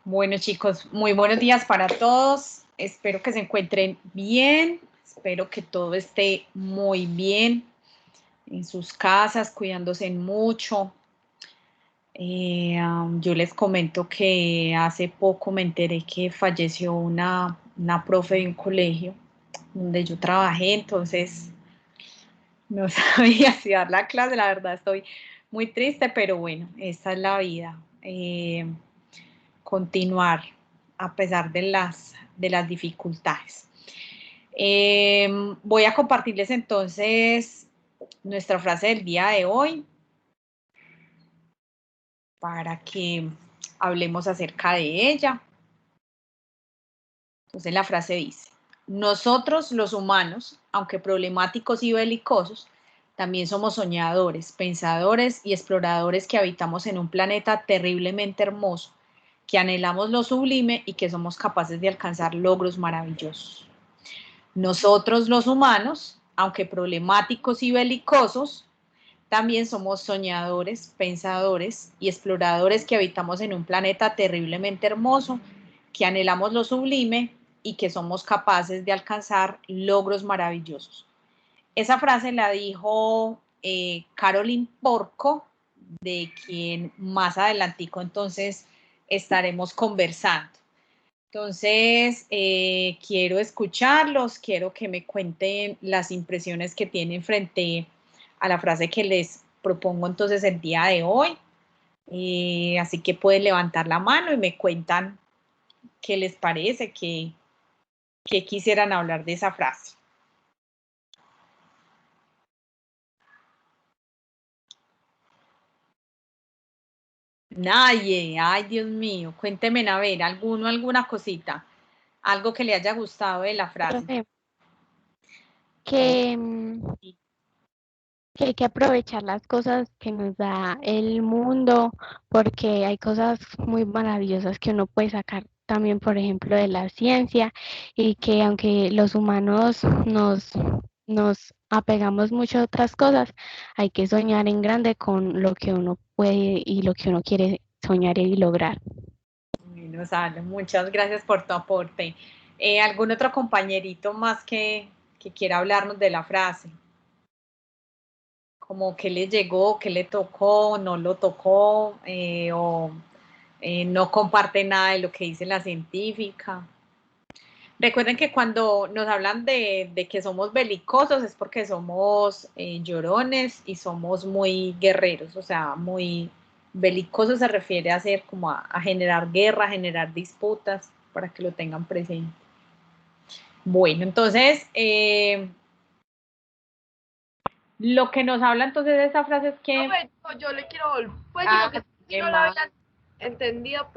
Bueno, chicos, muy buenos días para todos. Espero que se encuentren bien. Espero que todo esté muy bien en sus casas, cuidándose mucho. Yo les comento que hace poco me enteré que falleció una profe de un colegio donde yo trabajé, entonces no sabía si dar la clase. La verdad estoy muy triste, pero bueno, esta es la vida. Continuar a pesar de las dificultades. Voy a compartirles entonces nuestra frase del día de hoy para que hablemos acerca de ella. Entonces la frase dice: nosotros los humanos, aunque problemáticos y belicosos, también somos soñadores, pensadores y exploradores que habitamos en un planeta terriblemente hermoso, que anhelamos lo sublime y que somos capaces de alcanzar logros maravillosos. Nosotros los humanos, aunque problemáticos y belicosos, también somos soñadores, pensadores y exploradores que habitamos en un planeta terriblemente hermoso, que anhelamos lo sublime y que somos capaces de alcanzar logros maravillosos. Esa frase la dijo Caroline Porco, de quien más adelantico entonces estaremos conversando. Entonces, quiero escucharlos, quiero que me cuenten las impresiones que tienen frente a la frase que les propongo entonces el día de hoy. Así que pueden levantar la mano y me cuentan qué les parece, qué quisieran hablar de esa frase. Nadie, ay Dios mío, cuéntenme a ver, alguna cosita, algo que le haya gustado de la frase. Profe, que, que hay que aprovechar las cosas que nos da el mundo, porque hay cosas muy maravillosas que uno puede sacar también, por ejemplo, de la ciencia, y que aunque los humanos nos apegamos mucho a otras cosas, hay que soñar en grande con lo que uno puede y lo que uno quiere soñar y lograr. Bueno, Salo, muchas gracias por tu aporte. ¿Algún otro compañerito más que quiera hablarnos de la frase? Como qué le llegó, qué le tocó, no lo tocó, o no comparte nada de lo que dice la científica. Recuerden que cuando nos hablan de que somos belicosos es porque somos llorones y somos muy guerreros, o sea, muy belicoso se refiere a hacer como a generar guerra, a generar disputas, para que lo tengan presente. Bueno, entonces, lo que nos habla entonces de esa frase es que... No, yo le quiero volver, pues sino que si no la había entendido,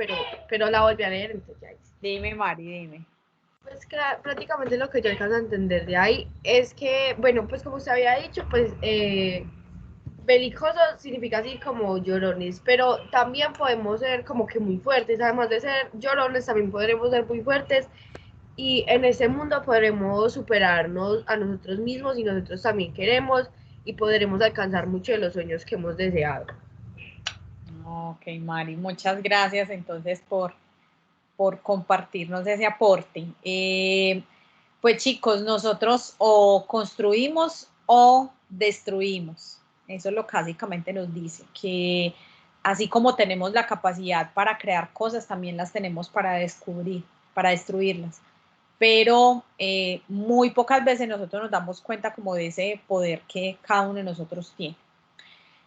pero la volví a leer, entonces ya hice. Dime, Mari, dime. Pues que prácticamente lo que yo alcanzo a entender de ahí es que, bueno, pues como usted había dicho, pues belicoso significa así como llorones, pero también podemos ser como que muy fuertes, además de ser llorones, también podremos ser muy fuertes y en este mundo podremos superarnos a nosotros mismos y nosotros también queremos y podremos alcanzar muchos de los sueños que hemos deseado. Ok, Mari, muchas gracias entonces por compartirnos ese aporte. Pues chicos, nosotros o construimos o destruimos. Eso es lo que básicamente nos dice, que así como tenemos la capacidad para crear cosas, también las tenemos para descubrir, para destruirlas. Pero muy pocas veces nosotros nos damos cuenta como de ese poder que cada uno de nosotros tiene.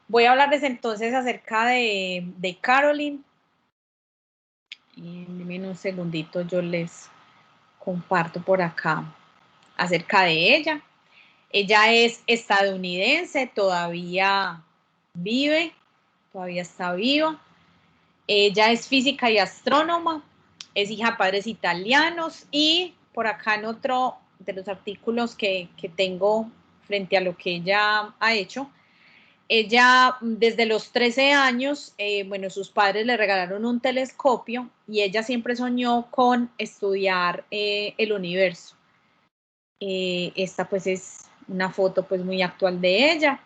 Voy a hablarles entonces acerca de Caroline. En un segundito yo les comparto por acá acerca de ella. Ella es estadounidense, todavía vive, todavía está viva. Ella es física y astrónoma, es hija de padres italianos y por acá en otro de los artículos que tengo frente a lo que ella ha hecho, ella desde los 13 años, bueno, sus padres le regalaron un telescopio y ella siempre soñó con estudiar el universo. Esta pues es una foto pues muy actual de ella.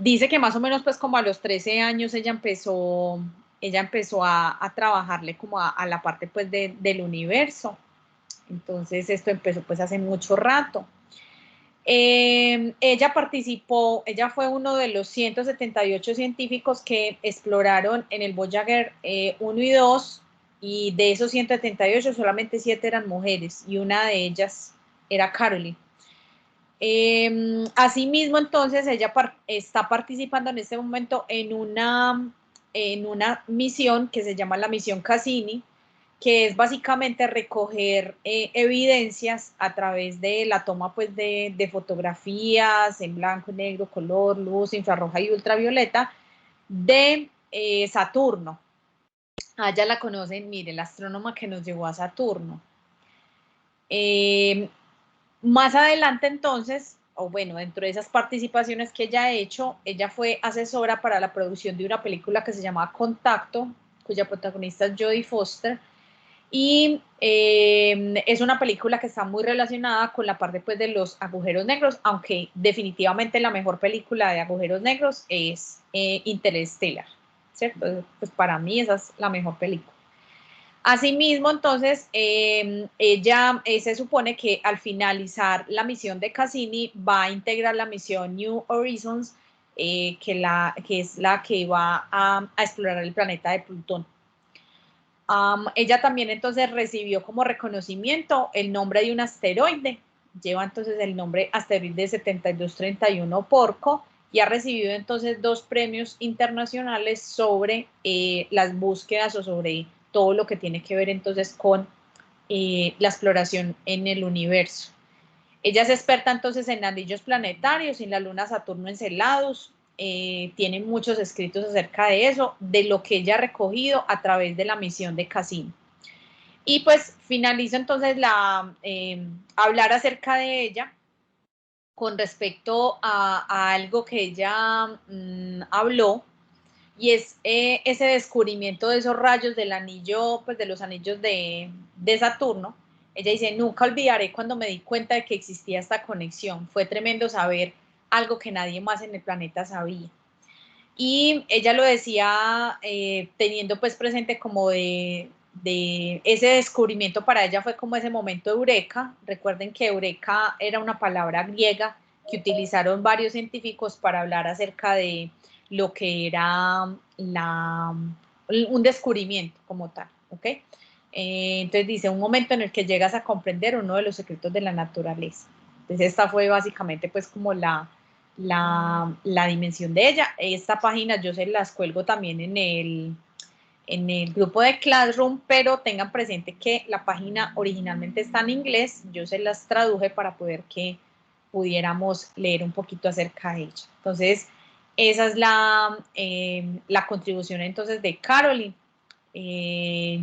Dice que más o menos pues como a los 13 años ella empezó ella empezó a trabajarle como a la parte pues del universo. Entonces esto empezó pues hace mucho rato. Ella participó, ella fue uno de los 178 científicos que exploraron en el Voyager 1 y 2, y de esos 178 solamente 7 eran mujeres, y una de ellas era Caroline. Asimismo, entonces, ella está participando en este momento en una misión que se llama la misión Cassini, que es básicamente recoger evidencias a través de la toma pues, de fotografías en blanco y negro, color, luz, infrarroja y ultravioleta de Saturno. Allá la conocen, mire, la astrónoma que nos llevó a Saturno. Más adelante entonces, o bueno, dentro de esas participaciones que ella ha hecho, ella fue asesora para la producción de una película que se llamaba Contacto, cuya protagonista es Jodie Foster, y es una película que está muy relacionada con la parte pues, de los agujeros negros, aunque definitivamente la mejor película de agujeros negros es Interstellar, ¿cierto? Pues para mí esa es la mejor película. Asimismo, entonces, ella se supone que al finalizar la misión de Cassini va a integrar la misión New Horizons, que es la que va a explorar el planeta de Plutón. Ella también entonces recibió como reconocimiento el nombre de un asteroide, lleva entonces el nombre asteroide 7231 Porco, y ha recibido entonces 2 premios internacionales sobre las búsquedas o sobre todo lo que tiene que ver entonces con la exploración en el universo. Ella es experta entonces en anillos planetarios, en la luna Saturno Enceladus, tiene muchos escritos acerca de eso, de lo que ella ha recogido a través de la misión de Cassini. Y pues finalizo entonces hablar acerca de ella con respecto a algo que ella habló, y es ese descubrimiento de esos rayos del anillo, pues de los anillos de Saturno. Ella dice, nunca olvidaré cuando me di cuenta de que existía esta conexión. Fue tremendo saber algo que nadie más en el planeta sabía. Y ella lo decía teniendo pues presente como de ese descubrimiento para ella fue como ese momento de eureka. Recuerden que eureka era una palabra griega que utilizaron varios científicos para hablar acerca de lo que era un descubrimiento como tal, ¿ok? Entonces dice, un momento en el que llegas a comprender uno de los secretos de la naturaleza. Entonces esta fue básicamente pues como la dimensión de ella. Esta página yo se las cuelgo también en el grupo de Classroom, pero tengan presente que la página originalmente está en inglés, yo se las traduje para poder que pudiéramos leer un poquito acerca de ella. Entonces, esa es la contribución entonces de Caroline.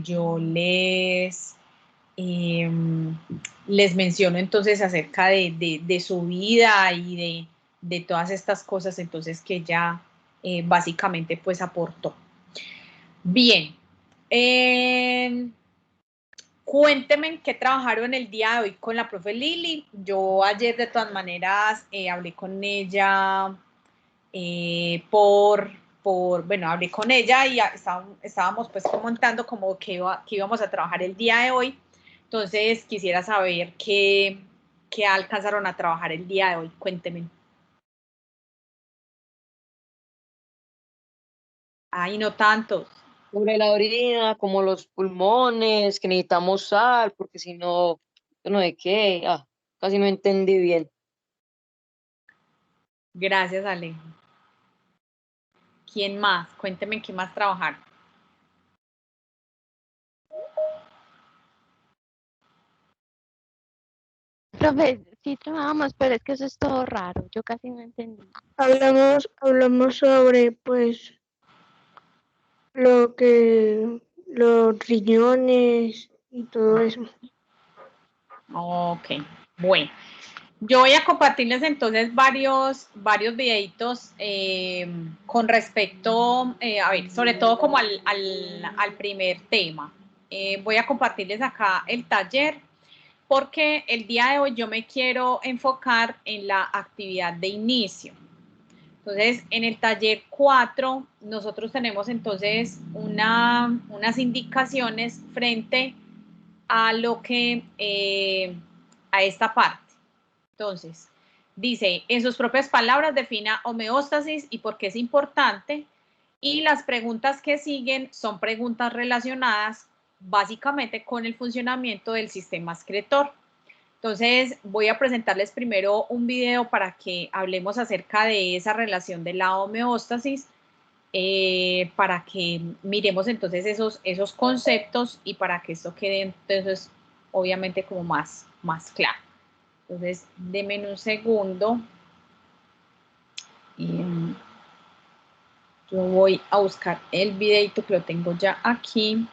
Yo les menciono entonces acerca de su vida y de todas estas cosas entonces que ella básicamente pues aportó. Bien, cuéntenme en qué trabajaron el día de hoy con la profe Lili. Yo ayer de todas maneras hablé con ella bueno, hablé con ella y estábamos pues comentando como que íbamos a trabajar el día de hoy. Entonces quisiera saber qué alcanzaron a trabajar el día de hoy. Cuéntenme. Ay, no tantos. Sobre la orina, como los pulmones, que necesitamos sal, porque si no, yo no sé qué, casi no entendí bien. Gracias, Ale. ¿Quién más? Cuéntenme en qué más trabajaron. Profe, sí trabajamos, pero es que eso es todo raro. Yo casi no entendí. Hablamos sobre, pues, los riñones y todo eso. Ok, bueno. Yo voy a compartirles entonces varios videitos con respecto, a ver, sobre todo como al primer tema. Voy a compartirles acá el taller porque el día de hoy yo me quiero enfocar en la actividad de inicio. Entonces, en el taller 4, nosotros tenemos entonces unas indicaciones frente a lo que, a esta parte. Entonces, dice, en sus propias palabras, defina homeostasis y por qué es importante. Y las preguntas que siguen son preguntas relacionadas básicamente con el funcionamiento del sistema excretor. Entonces, voy a presentarles primero un video para que hablemos acerca de esa relación de la homeostasis, para que miremos entonces esos conceptos y para que esto quede entonces obviamente como más claro. Entonces, denme un segundo. Yo voy a buscar el videito que lo tengo ya aquí.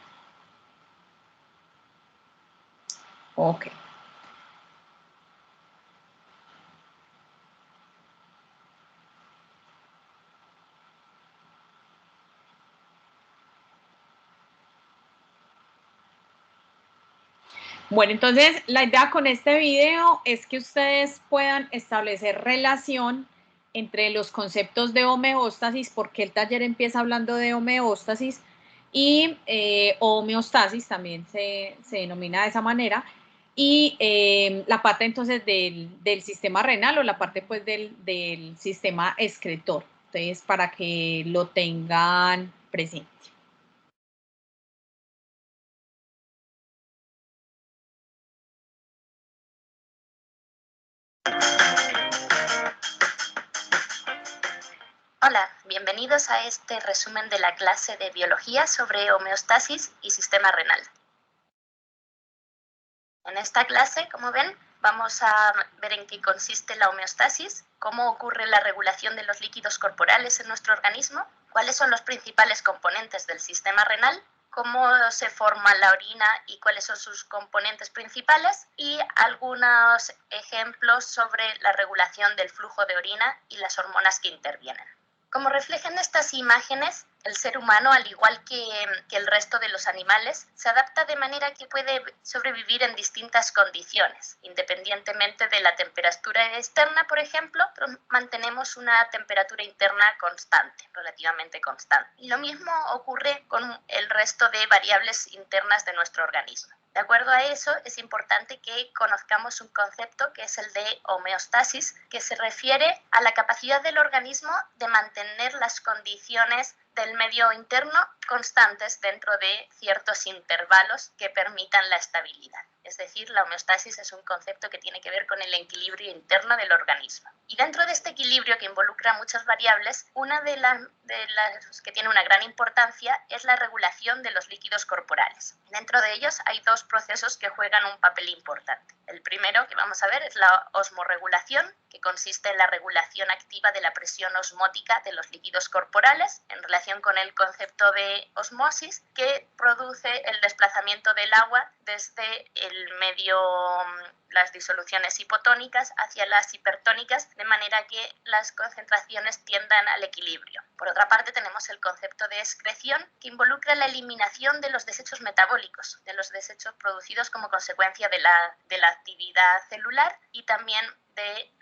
Ok. Bueno, entonces la idea con este video es que ustedes puedan establecer relación entre los conceptos de homeostasis, porque el taller empieza hablando de homeostasis, y homeostasis también se denomina de esa manera, y la parte entonces del sistema renal o la parte pues del sistema excretor. Entonces, para que lo tengan presente. Hola, bienvenidos a este resumen de la clase de biología sobre homeostasis y sistema renal. En esta clase, como ven, vamos a ver en qué consiste la homeostasis, cómo ocurre la regulación de los líquidos corporales en nuestro organismo, cuáles son los principales componentes del sistema renal, cómo se forma la orina y cuáles son sus componentes principales, y algunos ejemplos sobre la regulación del flujo de orina y las hormonas que intervienen. Como reflejan estas imágenes, el ser humano, al igual que el resto de los animales, se adapta de manera que puede sobrevivir en distintas condiciones. Independientemente de la temperatura externa, por ejemplo, mantenemos una temperatura interna constante, relativamente constante. Y lo mismo ocurre con el resto de variables internas de nuestro organismo. De acuerdo a eso, es importante que conozcamos un concepto que es el de homeostasis, que se refiere a la capacidad del organismo de mantener las condiciones del medio interno constantes dentro de ciertos intervalos que permitan la estabilidad. Es decir, la homeostasis es un concepto que tiene que ver con el equilibrio interno del organismo. Y dentro de este equilibrio, que involucra muchas variables, una de las que tiene una gran importancia es la regulación de los líquidos corporales. Dentro de ellos hay dos procesos que juegan un papel importante. El primero que vamos a ver es la osmorregulación, que consiste en la regulación activa de la presión osmótica de los líquidos corporales en relación con el concepto de osmosis, que produce el desplazamiento del agua desde el medio, las disoluciones hipotónicas hacia las hipertónicas, de manera que las concentraciones tiendan al equilibrio. Por otra parte, tenemos el concepto de excreción, que involucra la eliminación de los desechos metabólicos, de los desechos producidos como consecuencia de la actividad celular, y también de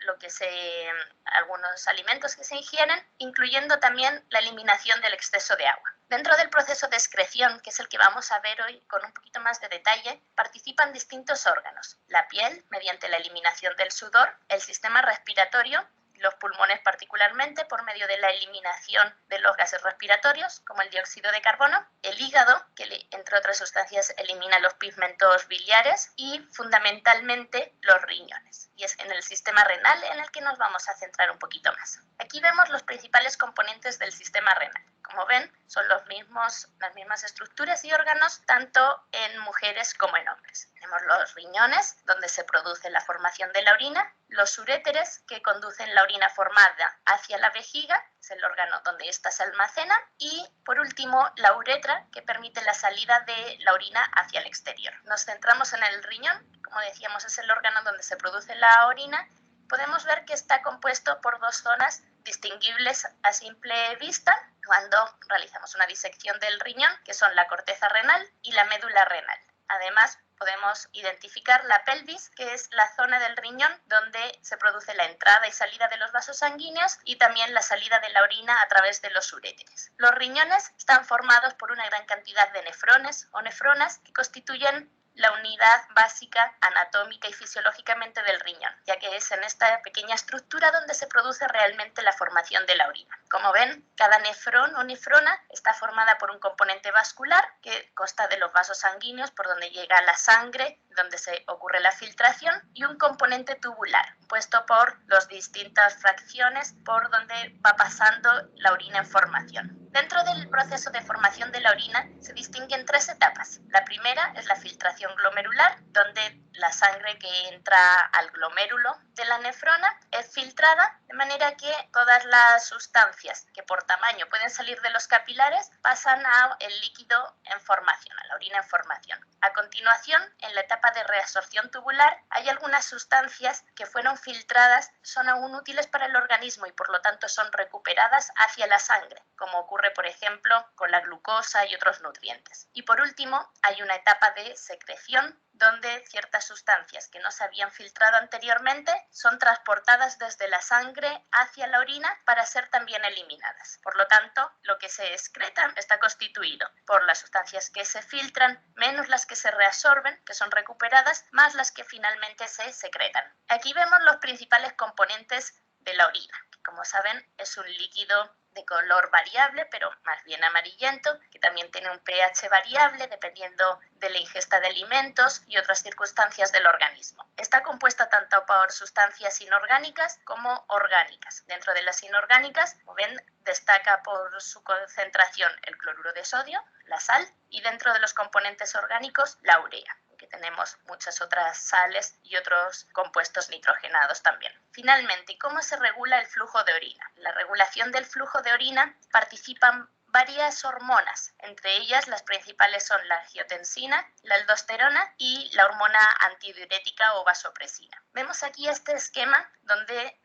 algunos alimentos que se ingieren, incluyendo también la eliminación del exceso de agua. Dentro del proceso de excreción, que es el que vamos a ver hoy con un poquito más de detalle, participan distintos órganos: la piel, mediante la eliminación del sudor; el sistema respiratorio, los pulmones particularmente, por medio de la eliminación de los gases respiratorios, como el dióxido de carbono; el hígado, que entre otras sustancias elimina los pigmentos biliares; y fundamentalmente los riñones. Y es en el sistema renal en el que nos vamos a centrar un poquito más. Aquí vemos los principales componentes del sistema renal. Como ven, son las mismas estructuras y órganos tanto en mujeres como en hombres. Tenemos los riñones, donde se produce la formación de la orina; los uréteres, que conducen la orina formada hacia la vejiga, es el órgano donde ésta se almacena; y por último, la uretra, que permite la salida de la orina hacia el exterior. Nos centramos en el riñón. Como decíamos, es el órgano donde se produce la orina. Podemos ver que está compuesto por dos zonas distinguibles a simple vista cuando realizamos una disección del riñón, que son la corteza renal y la médula renal. Además, podemos identificar la pelvis, que es la zona del riñón donde se produce la entrada y salida de los vasos sanguíneos y también la salida de la orina a través de los uréteres. Los riñones están formados por una gran cantidad de nefrones o nefronas que constituyen la unidad básica anatómica y fisiológicamente del riñón, ya que es en esta pequeña estructura donde se produce realmente la formación de la orina. Como ven, cada nefrón o nefrona está formada por un componente vascular que consta de los vasos sanguíneos por donde llega la sangre, donde se ocurre la filtración, y un componente tubular, puesto por las distintas fracciones por donde va pasando la orina en formación. Dentro del proceso de formación de la orina se distinguen 3 etapas. La primera es la filtración glomerular, donde la sangre que entra al glomérulo de la nefrona es filtrada, de manera que todas las sustancias que por tamaño pueden salir de los capilares pasan al líquido en formación, a la orina en formación. A continuación, en la etapa de reabsorción tubular, hay algunas sustancias que fueron filtradas, son aún útiles para el organismo y por lo tanto son recuperadas hacia la sangre, como ocurre por ejemplo con la glucosa y otros nutrientes. Y por último, hay una etapa de secreción donde ciertas sustancias que no se habían filtrado anteriormente son transportadas desde la sangre hacia la orina para ser también eliminadas. Por lo tanto, lo que se excreta está constituido por las sustancias que se filtran, menos las que se reabsorben, que son recuperadas, más las que finalmente se secretan. Aquí vemos los principales componentes de la orina. Como saben, es un líquido de color variable, pero más bien amarillento, que también tiene un pH variable dependiendo de la ingesta de alimentos y otras circunstancias del organismo. Está compuesta tanto por sustancias inorgánicas como orgánicas. Dentro de las inorgánicas, como ven, destaca por su concentración el cloruro de sodio, la sal, y dentro de los componentes orgánicos, la urea, que tenemos muchas otras sales y otros compuestos nitrogenados también. Finalmente, ¿cómo se regula el flujo de orina? En la regulación del flujo de orina participan varias hormonas, entre ellas las principales son la angiotensina, la aldosterona y la hormona antidiurética o vasopresina. Vemos aquí este esquema donde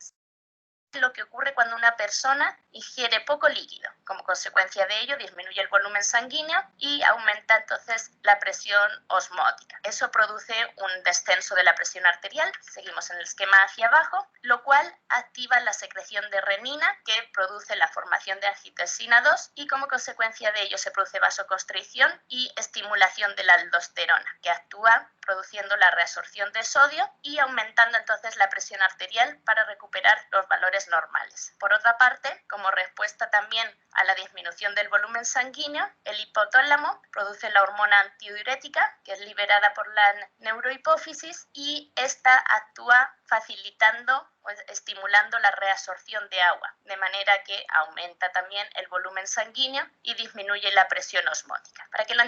lo que ocurre cuando una persona ingiere poco líquido. Como consecuencia de ello, disminuye el volumen sanguíneo y aumenta entonces la presión osmótica. Eso produce un descenso de la presión arterial, seguimos en el esquema hacia abajo, lo cual activa la secreción de renina, que produce la formación de angiotensina 2, y como consecuencia de ello se produce vasoconstricción y estimulación de la aldosterona, que actúa produciendo la reabsorción de sodio y aumentando entonces la presión arterial para recuperar los valores normales. Por otra parte, como respuesta también a la disminución del volumen sanguíneo, el hipotálamo produce la hormona antidiurética, que es liberada por la neurohipófisis, y esta actúa facilitando o estimulando la reabsorción de agua, de manera que aumenta también el volumen sanguíneo y disminuye la presión osmótica. Para que lo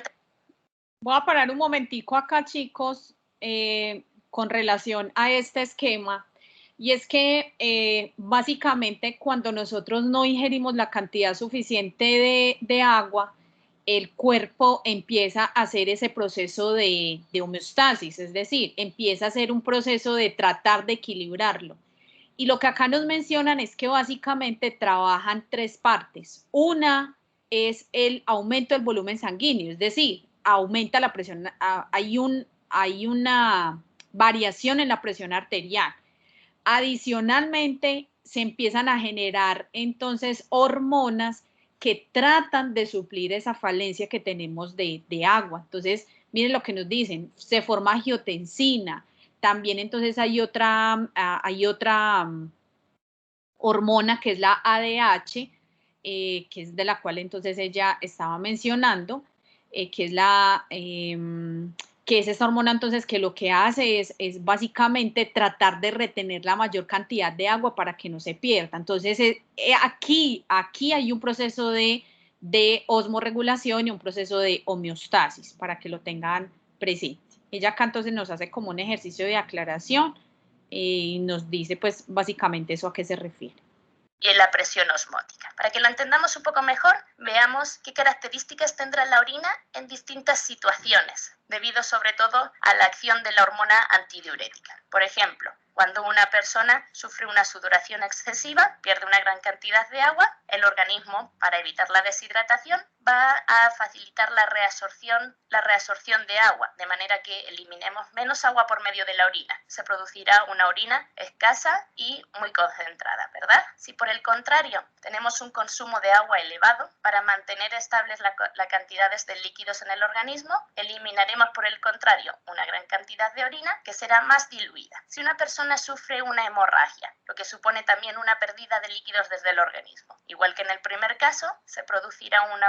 Voy a parar un momentico acá, chicos, con relación a este esquema. Y es que básicamente cuando nosotros no ingerimos la cantidad suficiente de agua, el cuerpo empieza a hacer ese proceso de homeostasis, es decir, empieza a hacer un proceso de tratar de equilibrarlo. Y lo que acá nos mencionan es que básicamente trabajan 3 partes. Una es el aumento del volumen sanguíneo, es decir, aumenta la presión, hay una variación en la presión arterial. Adicionalmente, se empiezan a generar entonces hormonas que tratan de suplir esa falencia que tenemos de agua. Entonces, miren lo que nos dicen, se forma angiotensina, también entonces hay otra hormona que es la ADH, que es de la cual entonces ella estaba mencionando, que es esta hormona entonces que lo que hace es básicamente tratar de retener la mayor cantidad de agua para que no se pierda. Entonces aquí hay un proceso de osmorregulación y un proceso de homeostasis para que lo tengan presente. Ella acá entonces nos hace como un ejercicio de aclaración y nos dice pues básicamente eso a qué se refiere. Y en la presión osmótica. Para que lo entendamos un poco mejor, veamos qué características tendrá la orina en distintas situaciones, debido sobre todo a la acción de la hormona antidiurética. Por ejemplo, cuando una persona sufre una sudoración excesiva, pierde una gran cantidad de agua, el organismo, para evitar la deshidratación, va a facilitar la reabsorción de agua, de manera que eliminemos menos agua por medio de la orina. Se producirá una orina escasa y muy concentrada, ¿verdad? Si por el contrario tenemos un consumo de agua elevado, para mantener estables la cantidades de líquidos en el organismo, eliminaremos por el contrario una gran cantidad de orina que será más diluida. Si una persona sufre una hemorragia, lo que supone también una pérdida de líquidos desde el organismo, igual que en el primer caso, se producirá una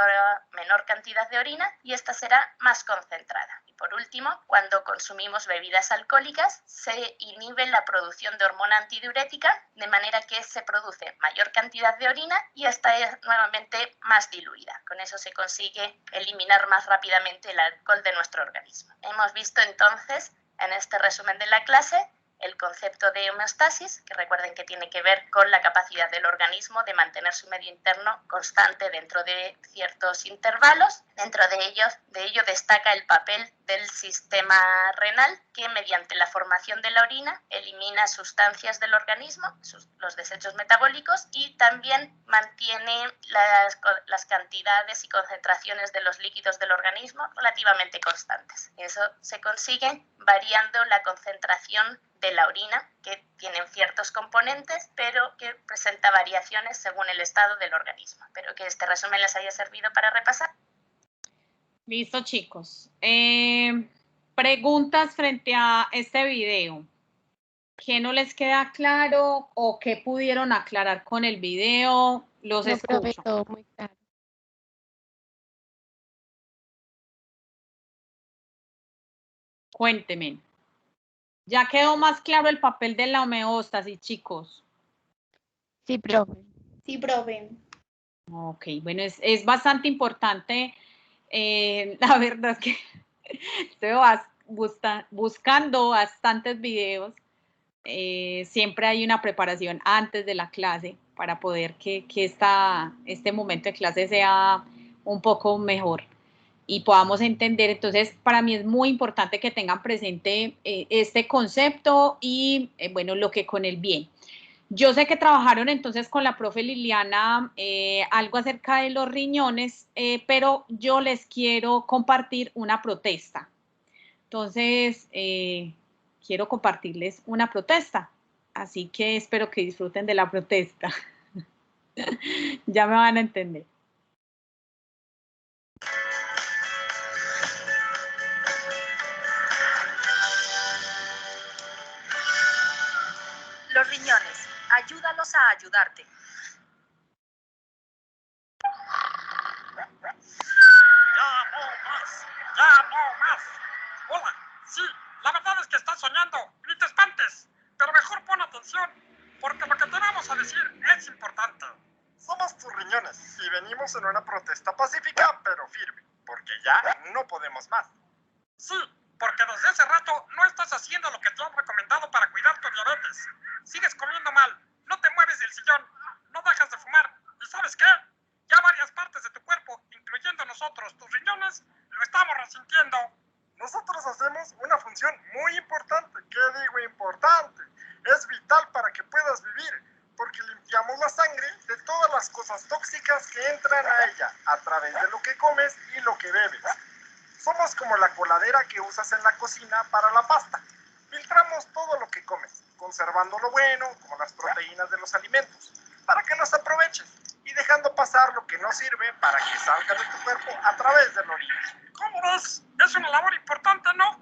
menor cantidad de orina y esta será más concentrada. Y por último, cuando consumimos bebidas alcohólicas, se inhibe la producción de hormona antidiurética, de manera que se produce mayor cantidad de orina y esta es nuevamente más diluida. Con eso se consigue eliminar más rápidamente el alcohol de nuestro organismo. Hemos visto entonces, en este resumen de la clase, el concepto de homeostasis, que recuerden que tiene que ver con la capacidad del organismo de mantener su medio interno constante dentro de ciertos intervalos. Dentro de ello destaca el papel del sistema renal, que mediante la formación de la orina elimina sustancias del organismo, los desechos metabólicos, y también mantiene las cantidades y concentraciones de los líquidos del organismo relativamente constantes. Eso se consigue variando la concentración de la orina, que tienen ciertos componentes, pero que presenta variaciones según el estado del organismo. Espero que este resumen les haya servido para repasar. Listo, chicos. Preguntas frente a este video. ¿Qué no les queda claro o qué pudieron aclarar con el video? Los escucho. Profe, todo muy claro. Cuéntenme. ¿Ya quedó más claro el papel de la homeostasis, chicos? Sí, profe. Sí, profe. Ok, bueno, es bastante importante. La verdad es que estoy buscando bastantes videos. Siempre hay una preparación antes de la clase para poder que este momento de clase sea un poco mejor y podamos entender. Entonces, para mí es muy importante que tengan presente este concepto y, bueno, lo que con el bien. Yo sé que trabajaron entonces con la profe Liliana algo acerca de los riñones, pero yo les quiero compartir una protesta. Entonces, quiero compartirles una protesta, así que espero que disfruten de la protesta. Ya me van a entender. Los riñones, ayúdalos a ayudarte. ¡Ya no más! Hola, sí, la verdad es que estás soñando, ni te espantes, pero mejor pon atención, porque lo que tenemos a decir es importante. Somos tus riñones y venimos en una protesta pacífica, pero firme, porque ya no podemos más. Sí, porque desde hace rato no estás haciendo lo que te han recomendado para cuidar tu diabetes. Sigues comiendo mal, no te mueves del sillón, no dejas de fumar, ¿y sabes qué? Ya varias partes de tu cuerpo, incluyendo nosotros, tus riñones, lo estamos resintiendo. Nosotros hacemos una función muy importante. ¿Qué digo importante? Es vital para que puedas vivir, porque limpiamos la sangre de todas las cosas tóxicas que entran a ella, a través de lo que comes y lo que bebes. Somos como la coladera que usas en la cocina para la pasta. Filtramos todo lo que comes, conservando lo bueno, como las proteínas de los alimentos, para que los aproveches, y dejando pasar lo que no sirve para que salga de tu cuerpo a través del orina. ¿Cómo ves? Es una labor importante, ¿no?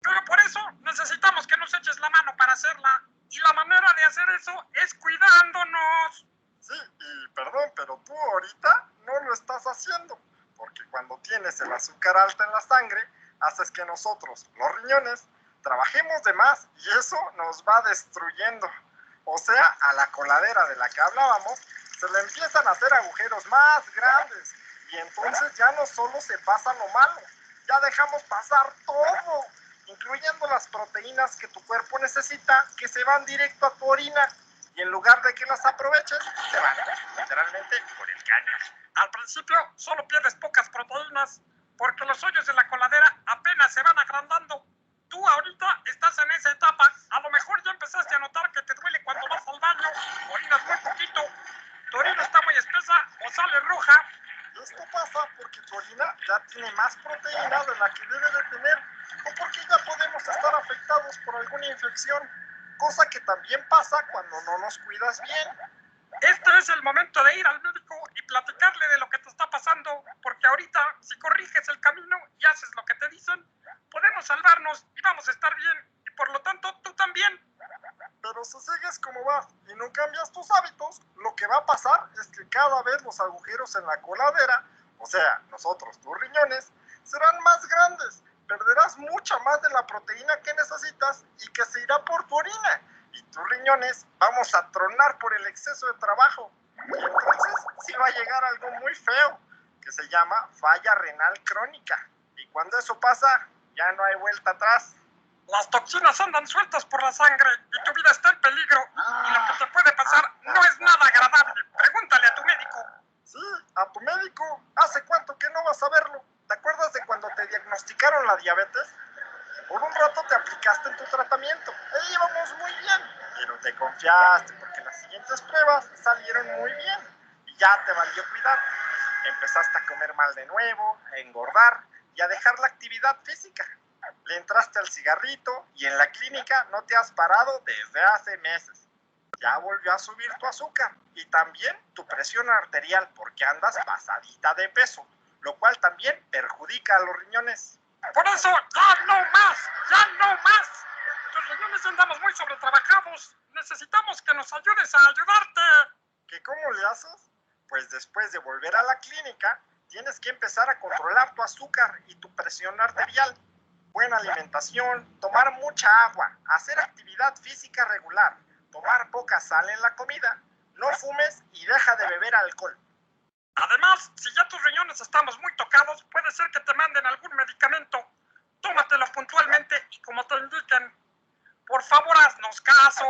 Pero por eso necesitamos que nos eches la mano para hacerla. Y la manera de hacer eso es cuidándonos. Sí, y perdón, pero tú ahorita no lo estás haciendo, porque cuando tienes el azúcar alta en la sangre, haces que nosotros, los riñones, trabajemos de más y eso nos va destruyendo. O sea, a la coladera de la que hablábamos, se le empiezan a hacer agujeros más grandes y entonces ya no solo se pasa lo malo, ya dejamos pasar todo, incluyendo las proteínas que tu cuerpo necesita, que se van directo a tu orina y en lugar de que las aproveches, se van literalmente por el caño. Al principio solo pierdes pocas proteínas porque los hoyos de la coladera apenas se van agrandando. Tú ahorita estás en esa etapa, a lo mejor ya empezaste a notar que te duele cuando vas al baño, orinas muy poquito, tu orina está muy espesa o sale roja, Esto pasa porque tu orina ya tiene más proteína de la que debe de tener o porque ya podemos estar afectados por alguna infección, cosa que también pasa cuando no nos cuidas bien. Este es el momento de ir al médico y platicarle de lo que te está pasando, porque ahorita, si corriges el camino y haces lo que te dicen, podemos salvarnos y vamos a estar bien, y por lo tanto, tú también. Pero si sigues como vas y no cambias tus hábitos, lo que va a pasar es que cada vez los agujeros en la coladera, o sea, nosotros, tus riñones, serán más grandes. Perderás mucha más de la proteína que necesitas y que se irá por tu orina. Y tus riñones vamos a tronar por el exceso de trabajo. Y entonces sí va a llegar algo muy feo, que se llama falla renal crónica. Y cuando eso pasa, ya no hay vuelta atrás. Las toxinas andan sueltas por la sangre y tu vida está en peligro. Y lo que te puede pasar no es nada agradable. Pregúntale a tu médico. Sí, a tu médico. ¿Hace cuánto que no vas a verlo? ¿Te acuerdas de cuando te diagnosticaron la diabetes? Por un rato te aplicaste en tu tratamiento. Ahí íbamos muy bien. Pero te confiaste porque las siguientes pruebas salieron muy bien. Y ya te valió cuidar. Empezaste a comer mal de nuevo, a engordar y a dejar la actividad física. Le entraste al cigarrito y en la clínica no te has parado desde hace meses. Ya volvió a subir tu azúcar y también tu presión arterial porque andas pasadita de peso, lo cual también perjudica a los riñones. Por eso, ya no más, ya no más. Tus riñones andamos muy sobretrabajados. Necesitamos que nos ayudes a ayudarte. ¿Qué cómo le haces? Pues después de volver a la clínica, tienes que empezar a controlar tu azúcar y tu presión arterial. Buena alimentación, tomar mucha agua, hacer actividad física regular, tomar poca sal en la comida, no fumes y deja de beber alcohol. Además, si ya tus riñones estamos muy tocados, puede ser que te manden algún medicamento. Tómatelo puntualmente y como te indiquen. Por favor, haznos caso.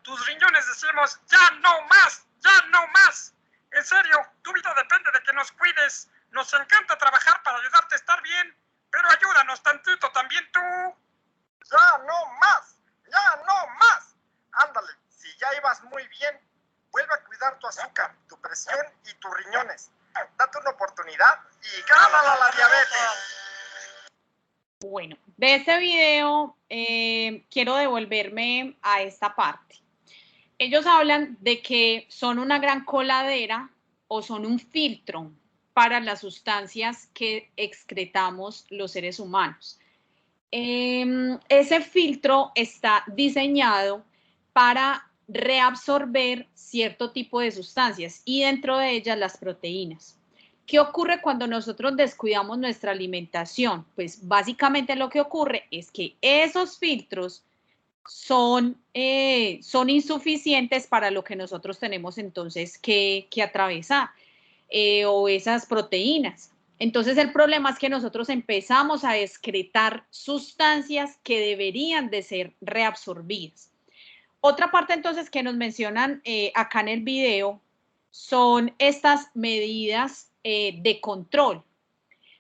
Tus riñones decimos, ya no más, ya no más. En serio, tu vida depende de que nos cuides. Nos encanta trabajar para ayudarte a estar bien, pero ayúdanos tantito también tú. ¡Ya no más! ¡Ya no más! Ándale, si ya ibas muy bien, vuelve a cuidar tu azúcar, tu presión y tus riñones. Date una oportunidad y gánala la diabetes. Bueno, de este video quiero devolverme a esta parte. Ellos hablan de que son una gran coladera o son un filtro para las sustancias que excretamos los seres humanos. Ese filtro está diseñado para reabsorber cierto tipo de sustancias y dentro de ellas las proteínas. ¿Qué ocurre cuando nosotros descuidamos nuestra alimentación? Pues básicamente lo que ocurre es que esos filtros son insuficientes para lo que nosotros tenemos entonces que atravesar o esas proteínas. Entonces el problema es que nosotros empezamos a excretar sustancias que deberían de ser reabsorbidas. Otra parte entonces que nos mencionan acá en el video son estas medidas de control.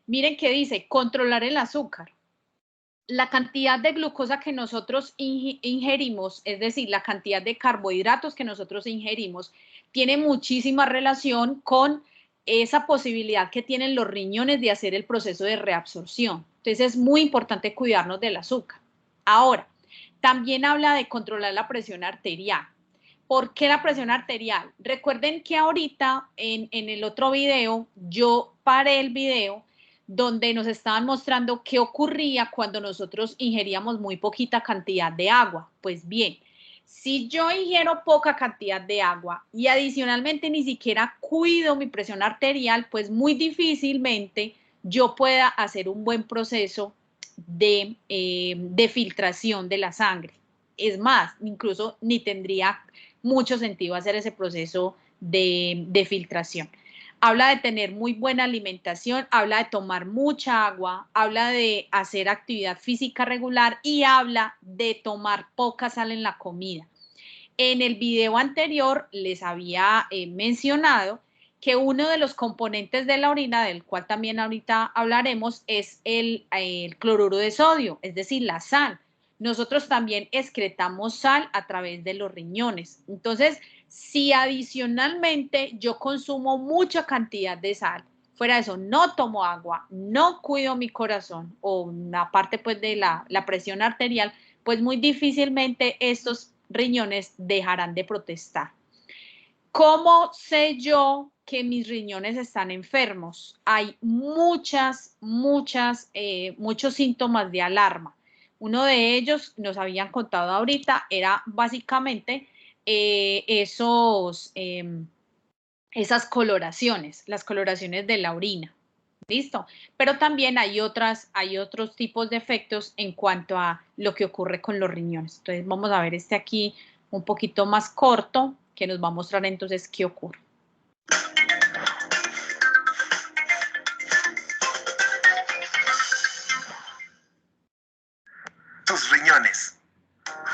Miren que dice controlar el azúcar. La cantidad de glucosa que nosotros ingerimos, es decir, la cantidad de carbohidratos que nosotros ingerimos, tiene muchísima relación con esa posibilidad que tienen los riñones de hacer el proceso de reabsorción. Entonces es muy importante cuidarnos del azúcar. Ahora, también habla de controlar la presión arterial. ¿Por qué la presión arterial? Recuerden que ahorita en el otro video, yo paré el video donde nos estaban mostrando qué ocurría cuando nosotros ingeríamos muy poquita cantidad de agua. Pues bien, si yo ingiero poca cantidad de agua y adicionalmente ni siquiera cuido mi presión arterial, pues muy difícilmente yo pueda hacer un buen proceso de filtración de la sangre. Es más, incluso ni tendría mucho sentido hacer ese proceso de filtración. Habla de tener muy buena alimentación, habla de tomar mucha agua, habla de hacer actividad física regular y habla de tomar poca sal en la comida. En el video anterior les había mencionado que uno de los componentes de la orina, del cual también ahorita hablaremos, es el cloruro de sodio, es decir, la sal. Nosotros también excretamos sal a través de los riñones. Entonces, si adicionalmente yo consumo mucha cantidad de sal, Fuera de eso, no tomo agua, no cuido mi corazón o una parte pues de la presión arterial, pues muy difícilmente estos riñones dejarán de protestar. ¿Cómo sé yo que mis riñones están enfermos? Hay muchos síntomas de alarma. Uno de ellos, nos habían contado ahorita, era básicamente esas coloraciones, las coloraciones de la orina. ¿Listo? Pero también hay otros tipos de efectos en cuanto a lo que ocurre con los riñones. Entonces vamos a ver este aquí un poquito más corto, que nos va a mostrar entonces qué ocurre. Tus riñones.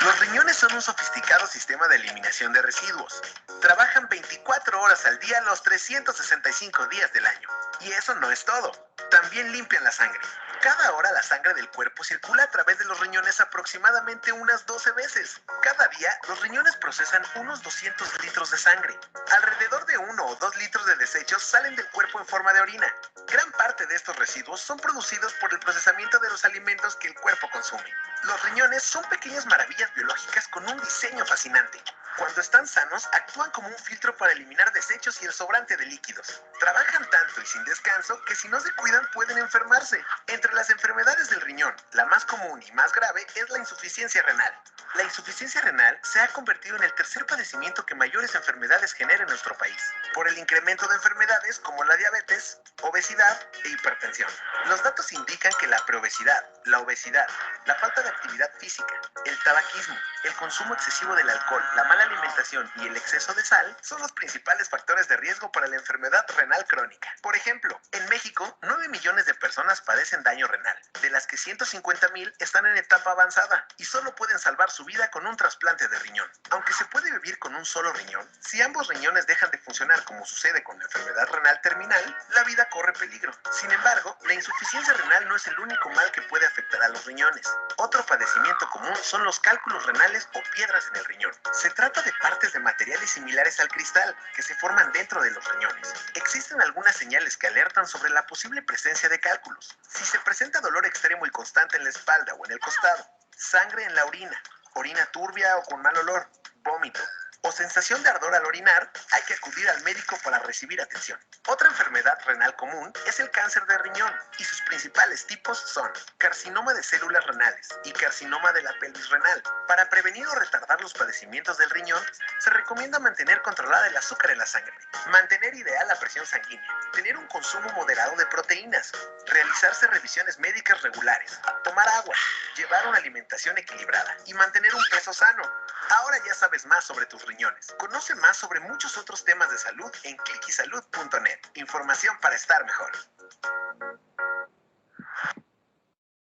Los riñones son un sofisticado sistema de eliminación de residuos. Trabajan 24 horas al día los 365 días del año. Y eso no es todo. También limpian la sangre. Cada hora la sangre del cuerpo circula a través de los riñones aproximadamente unas 12 veces. Cada día los riñones procesan unos 200 litros de sangre. Alrededor de 1 o 2 litros de desechos salen del cuerpo en forma de orina. Gran parte de estos residuos son producidos por el procesamiento de los alimentos que el cuerpo consume. Los riñones son pequeñas maravillas biológicas con un diseño fascinante. Cuando están sanos, actúan como un filtro para eliminar desechos y el sobrante de líquidos. Trabajan tanto y sin descanso que si no se cuidan pueden enfermarse. Entre las enfermedades del riñón, la más común y más grave es la insuficiencia renal. La insuficiencia renal se ha convertido en el tercer padecimiento que mayores enfermedades genera en nuestro país, por el incremento de enfermedades como la diabetes, obesidad e hipertensión. Los datos indican que la preobesidad, la obesidad, la falta de actividad física, el tabaquismo, el consumo excesivo del alcohol, la mala alimentación y el exceso de sal son los principales factores de riesgo para la enfermedad renal crónica. Por ejemplo, en México, 9 millones de personas padecen daño renal, de las que 150,000 están en etapa avanzada y solo pueden salvar su vida con un trasplante de riñón. Aunque se puede vivir con un solo riñón, si ambos riñones dejan de funcionar como sucede con la enfermedad renal terminal, la vida corre peligro. Sin embargo, la insuficiencia renal no es el único mal que puede afectar a los riñones. Otro padecimiento común son los cálculos renales o piedras en el riñón. Se trata de partes de materiales similares al cristal que se forman dentro de los riñones. Existen algunas señales que alertan sobre la posible presencia de cálculos. Si se presenta dolor extremo y constante en la espalda o en el costado, sangre en la orina, orina turbia o con mal olor, vómito o sensación de ardor al orinar, hay que acudir al médico para recibir atención. Otra enfermedad renal común es el cáncer de riñón y sus principales tipos son carcinoma de células renales y carcinoma de la pelvis renal. Para prevenir o retardar los padecimientos del riñón, se recomienda mantener controlada el azúcar en la sangre, mantener ideal la presión sanguínea, tener un consumo moderado de proteínas, realizarse revisiones médicas regulares, tomar agua, llevar una alimentación equilibrada y mantener un peso sano. Ahora ya sabes más sobre tus riñones. Conoce más sobre muchos otros temas de salud en clickysalud.net. Información para estar mejor.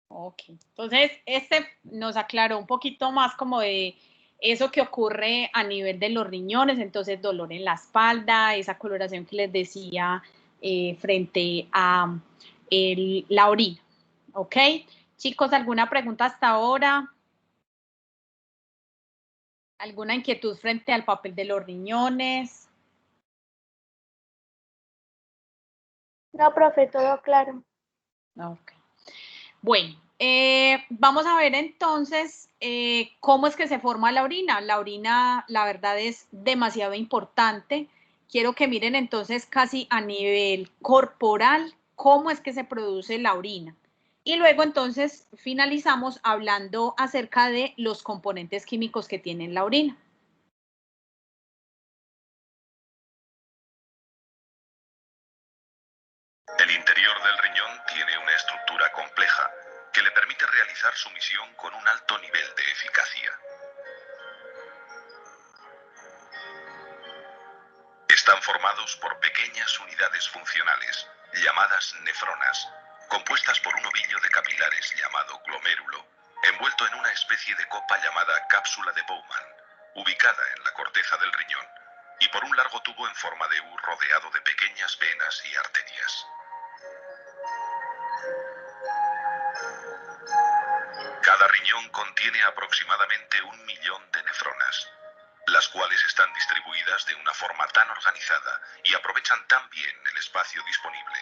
Ok, entonces este nos aclaró un poquito más como de eso que ocurre a nivel de los riñones, entonces dolor en la espalda, esa coloración que les decía frente a la orina. Ok, chicos, ¿alguna pregunta hasta ahora? ¿Alguna inquietud frente al papel de los riñones? No, profe, todo claro. Ok. Bueno, vamos a ver entonces cómo es que se forma la orina. La orina, la verdad, es demasiado importante. Quiero que miren entonces casi a nivel corporal cómo es que se produce la orina. Y luego entonces finalizamos hablando acerca de los componentes químicos que tiene la orina. El interior del riñón tiene una estructura compleja que le permite realizar su misión con un alto nivel de eficacia. Están formados por pequeñas unidades funcionales, llamadas nefronas, compuestas por un ovillo de capilares llamado glomérulo, envuelto en una especie de copa llamada cápsula de Bowman, ubicada en la corteza del riñón, y por un largo tubo en forma de U rodeado de pequeñas venas y arterias. Cada riñón contiene aproximadamente 1 millón de nefronas, las cuales están distribuidas de una forma tan organizada y aprovechan tan bien el espacio disponible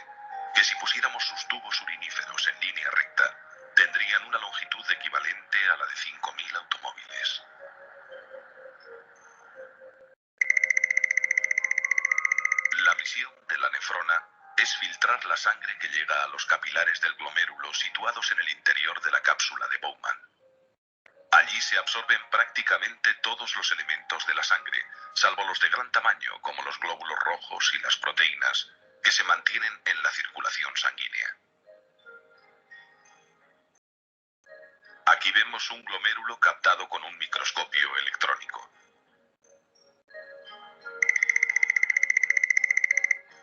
que si pusiéramos sus tubos uriníferos en línea recta, tendrían una longitud equivalente a la de 5.000 automóviles. La misión de la nefrona es filtrar la sangre que llega a los capilares del glomérulo situados en el interior de la cápsula de Bowman. Allí se absorben prácticamente todos los elementos de la sangre, salvo los de gran tamaño como los glóbulos rojos y las proteínas, que se mantienen en la circulación sanguínea. Aquí vemos un glomérulo captado con un microscopio electrónico.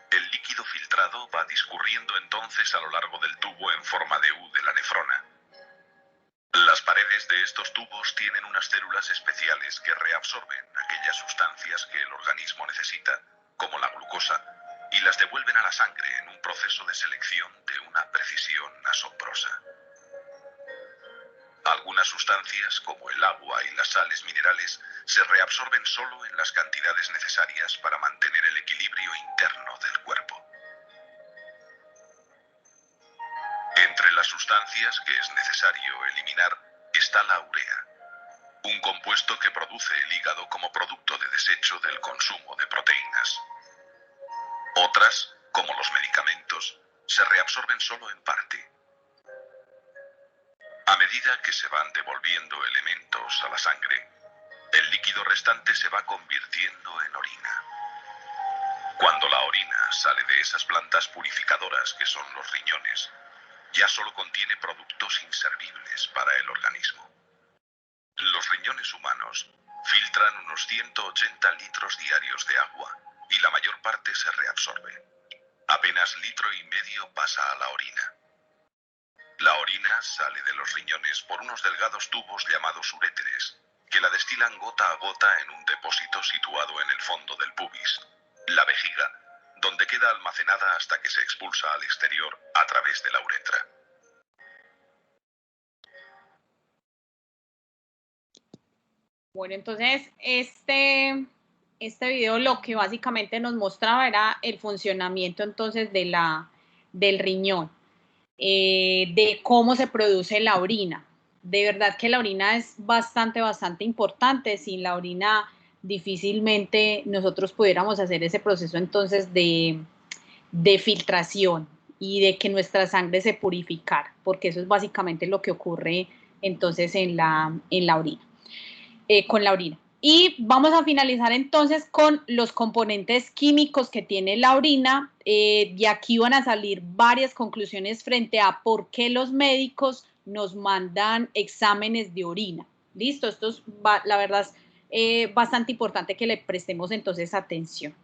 El líquido filtrado va discurriendo entonces a lo largo del tubo en forma de U de la nefrona. Las paredes de estos tubos tienen unas células especiales que reabsorben aquellas sustancias que el organismo necesita, como la glucosa, y las devuelven a la sangre en un proceso de selección de una precisión asombrosa. Algunas sustancias, como el agua y las sales minerales, se reabsorben solo en las cantidades necesarias para mantener el equilibrio interno del cuerpo. Entre las sustancias que es necesario eliminar está la urea, un compuesto que produce el hígado como producto de desecho del consumo de proteínas. Otras, como los medicamentos, se reabsorben solo en parte. A medida que se van devolviendo elementos a la sangre, el líquido restante se va convirtiendo en orina. Cuando la orina sale de esas plantas purificadoras que son los riñones, ya solo contiene productos inservibles para el organismo. Los riñones humanos filtran unos 180 litros diarios de agua y la mayor parte se reabsorbe. Apenas 1,5 litros pasa a la orina. La orina sale de los riñones por unos delgados tubos llamados uréteres, que la destilan gota a gota en un depósito situado en el fondo del pubis, la vejiga, donde queda almacenada hasta que se expulsa al exterior a través de la uretra. Bueno, entonces este video lo que básicamente nos mostraba era el funcionamiento entonces del riñón, de cómo se produce la orina. De verdad que la orina es bastante importante. Sin la orina difícilmente nosotros pudiéramos hacer ese proceso entonces de filtración y de que nuestra sangre se purificara, porque eso es básicamente lo que ocurre entonces en la orina, con la orina. Y vamos a finalizar entonces con los componentes químicos que tiene la orina. Y aquí van a salir varias conclusiones frente a por qué los médicos nos mandan exámenes de orina. ¿Listo? Esto es, la verdad, es bastante importante que le prestemos entonces atención.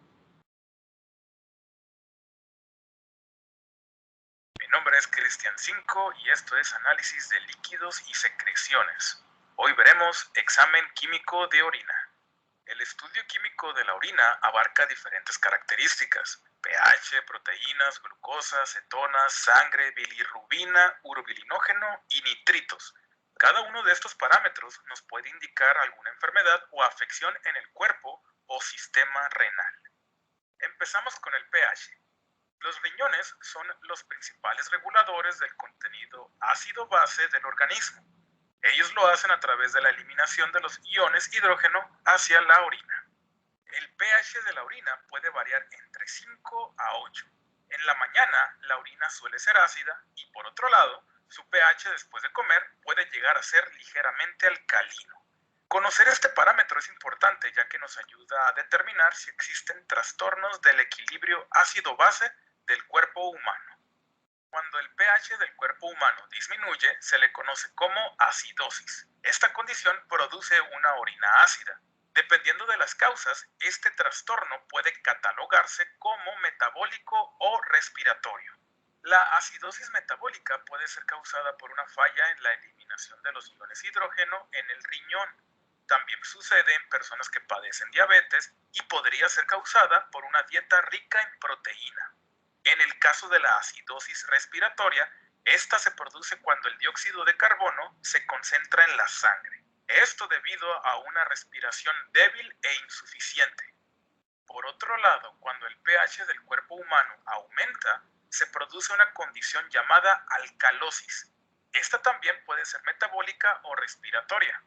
Mi nombre es Cristian Cinco y esto es análisis de líquidos y secreciones. Hoy veremos examen químico de orina. El estudio químico de la orina abarca diferentes características: pH, proteínas, glucosa, cetonas, sangre, bilirrubina, urobilinógeno y nitritos. Cada uno de estos parámetros nos puede indicar alguna enfermedad o afección en el cuerpo o sistema renal. Empezamos con el pH. Los riñones son los principales reguladores del contenido ácido-base del organismo. Ellos lo hacen a través de la eliminación de los iones hidrógeno hacia la orina. El pH de la orina puede variar entre 5 a 8. En la mañana, la orina suele ser ácida y, por otro lado, su pH después de comer puede llegar a ser ligeramente alcalino. Conocer este parámetro es importante, ya que nos ayuda a determinar si existen trastornos del equilibrio ácido-base del cuerpo humano. Cuando el pH del cuerpo humano disminuye, se le conoce como acidosis. Esta condición produce una orina ácida. Dependiendo de las causas, este trastorno puede catalogarse como metabólico o respiratorio. La acidosis metabólica puede ser causada por una falla en la eliminación de los iones hidrógeno en el riñón. También sucede en personas que padecen diabetes y podría ser causada por una dieta rica en proteína. En el caso de la acidosis respiratoria, esta se produce cuando el dióxido de carbono se concentra en la sangre. Esto debido a una respiración débil e insuficiente. Por otro lado, cuando el pH del cuerpo humano aumenta, se produce una condición llamada alcalosis. Esta también puede ser metabólica o respiratoria.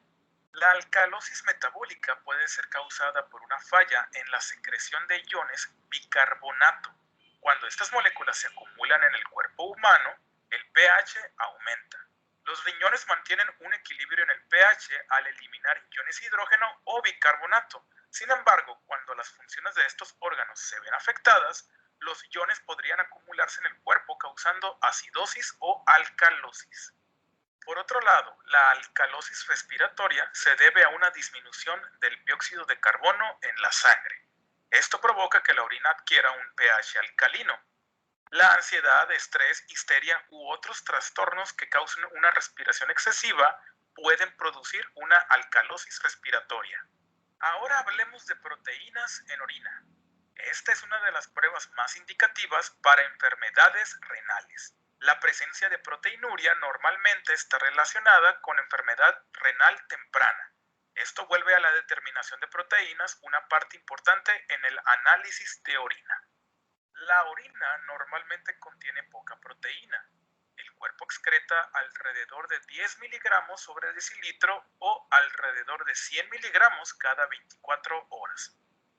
La alcalosis metabólica puede ser causada por una falla en la secreción de iones bicarbonato. Cuando estas moléculas se acumulan en el cuerpo humano, el pH aumenta. Los riñones mantienen un equilibrio en el pH al eliminar iones hidrógeno o bicarbonato. Sin embargo, cuando las funciones de estos órganos se ven afectadas, los iones podrían acumularse en el cuerpo causando acidosis o alcalosis. Por otro lado, la alcalosis respiratoria se debe a una disminución del dióxido de carbono en la sangre. Esto provoca que la orina adquiera un pH alcalino. La ansiedad, estrés, histeria u otros trastornos que causen una respiración excesiva pueden producir una alcalosis respiratoria. Ahora hablemos de proteínas en orina. Esta es una de las pruebas más indicativas para enfermedades renales. La presencia de proteinuria normalmente está relacionada con enfermedad renal temprana. Esto vuelve a la determinación de proteínas una parte importante en el análisis de orina. La orina normalmente contiene poca proteína. El cuerpo excreta alrededor de 10 miligramos sobre decilitro o alrededor de 100 miligramos cada 24 horas.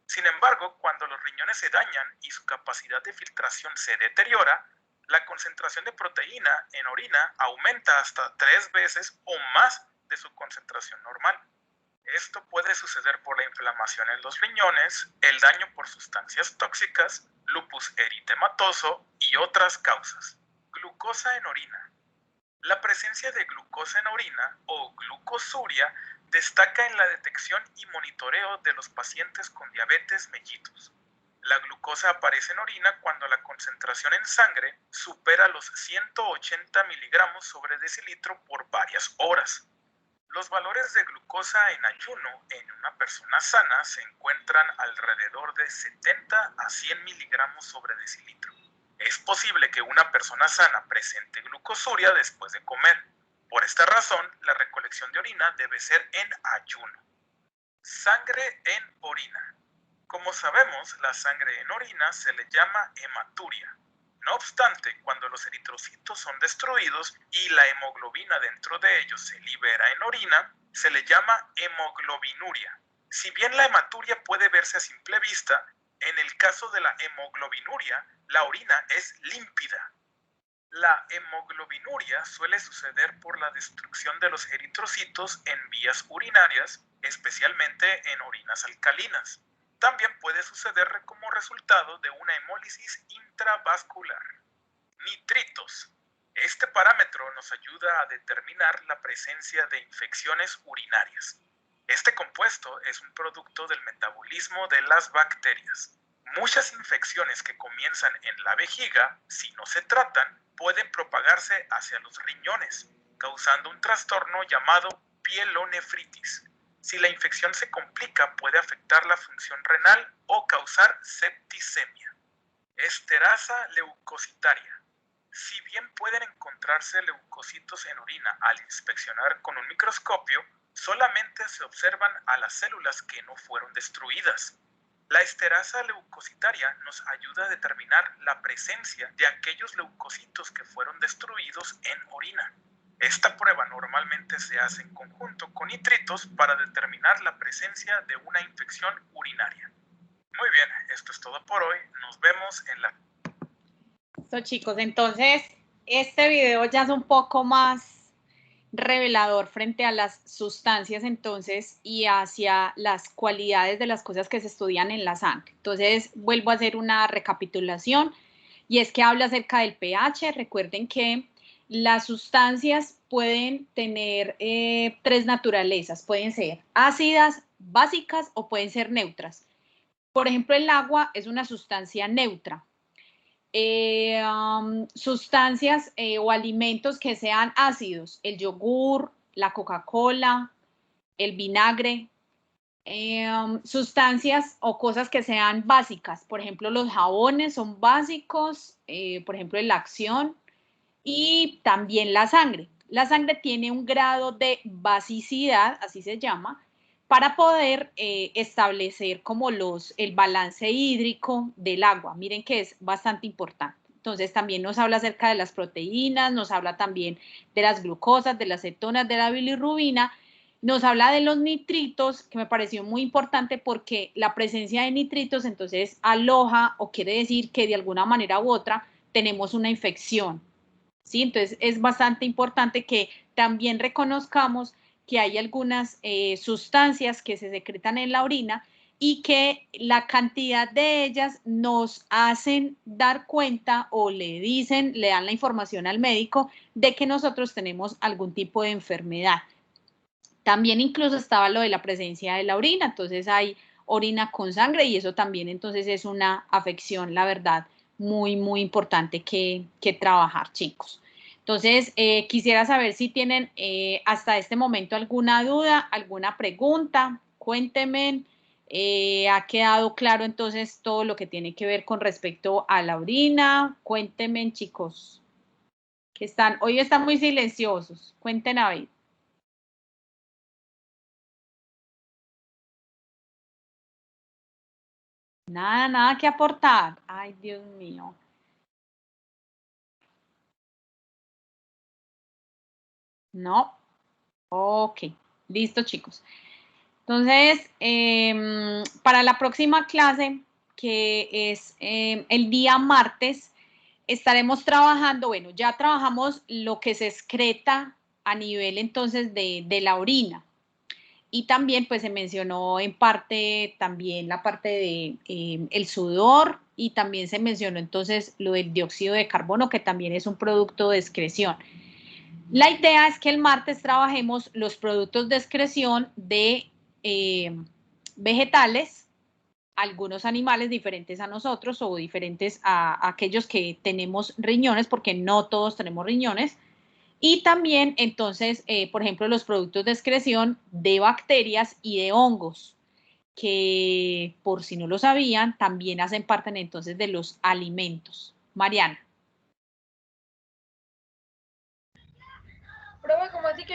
Sin embargo, cuando los riñones se dañan y su capacidad de filtración se deteriora, la concentración de proteína en orina aumenta hasta 3 veces o más de su concentración normal. Esto puede suceder por la inflamación en los riñones, el daño por sustancias tóxicas, lupus eritematoso y otras causas. Glucosa en orina. La presencia de glucosa en orina o glucosuria destaca en la detección y monitoreo de los pacientes con diabetes mellitus. La glucosa aparece en orina cuando la concentración en sangre supera los 180 miligramos sobre decilitro por varias horas. Los valores de glucosa en ayuno en una persona sana se encuentran alrededor de 70 a 100 miligramos sobre decilitro. Es posible que una persona sana presente glucosuria después de comer. Por esta razón, la recolección de orina debe ser en ayuno. Sangre en orina. Como sabemos, la sangre en orina se le llama hematuria. No obstante, cuando los eritrocitos son destruidos y la hemoglobina dentro de ellos se libera en orina, se le llama hemoglobinuria. Si bien la hematuria puede verse a simple vista, en el caso de la hemoglobinuria, la orina es límpida. La hemoglobinuria suele suceder por la destrucción de los eritrocitos en vías urinarias, especialmente en orinas alcalinas. También puede suceder como resultado de una hemólisis intravascular. Nitritos. Este parámetro nos ayuda a determinar la presencia de infecciones urinarias. Este compuesto es un producto del metabolismo de las bacterias. Muchas infecciones que comienzan en la vejiga, si no se tratan, pueden propagarse hacia los riñones, causando un trastorno llamado pielonefritis. Si la infección se complica, puede afectar la función renal o causar septicemia. Esterasa leucocitaria. Si bien pueden encontrarse leucocitos en orina al inspeccionar con un microscopio, solamente se observan a las células que no fueron destruidas. La esterasa leucocitaria nos ayuda a determinar la presencia de aquellos leucocitos que fueron destruidos en orina. Esta prueba normalmente se hace en conjunto con nitritos para determinar la presencia de una infección urinaria. Muy bien, esto es todo por hoy. Nos vemos en la... Listo, chicos, entonces este video ya es un poco más revelador frente a las sustancias entonces y hacia las cualidades de las cosas que se estudian en la sangre. Entonces vuelvo a hacer una recapitulación y es que habla acerca del pH. Recuerden que las sustancias pueden tener 3 naturalezas, pueden ser ácidas, básicas o pueden ser neutras. Por ejemplo, el agua es una sustancia neutra. Sustancias o alimentos que sean ácidos, el yogur, la Coca-Cola, el vinagre, sustancias o cosas que sean básicas, por ejemplo, los jabones son básicos, por ejemplo, la acción y también la sangre. La sangre tiene un grado de basicidad, así se llama, para poder establecer como el balance hídrico del agua. Miren que es bastante importante. Entonces también nos habla acerca de las proteínas, nos habla también de las glucosas, de las cetonas, de la bilirrubina, nos habla de los nitritos, que me pareció muy importante porque la presencia de nitritos entonces aloja o quiere decir que de alguna manera u otra tenemos una infección, ¿sí? Entonces es bastante importante que también reconozcamos que hay algunas sustancias que se secretan en la orina y que la cantidad de ellas nos hacen dar cuenta o le dan la información al médico de que nosotros tenemos algún tipo de enfermedad. También incluso estaba lo de la presencia de la orina, entonces hay orina con sangre y eso también entonces es una afección, la verdad, muy, muy importante que trabajar, chicos. Entonces, quisiera saber si tienen hasta este momento alguna duda, alguna pregunta, cuéntenme. ¿Ha quedado claro entonces todo lo que tiene que ver con respecto a la orina? Cuéntenme, chicos, que hoy están muy silenciosos. Cuenten a ver. Nada, nada que aportar. Ay, Dios mío. No. Ok. Listo, chicos. Entonces, para la próxima clase, que es el día martes, estaremos trabajando, bueno, ya trabajamos lo que se excreta a nivel entonces de la orina. Y también pues se mencionó en parte también la parte de el sudor y también se mencionó entonces lo del dióxido de carbono, que también es un producto de excreción. La idea es que el martes trabajemos los productos de excreción de vegetales, algunos animales diferentes a nosotros o diferentes a aquellos que tenemos riñones, porque no todos tenemos riñones. Y también, entonces, por ejemplo, los productos de excreción de bacterias y de hongos, que por si no lo sabían, también hacen parte entonces de los alimentos. Mariana. Profe, ¿cómo así que no?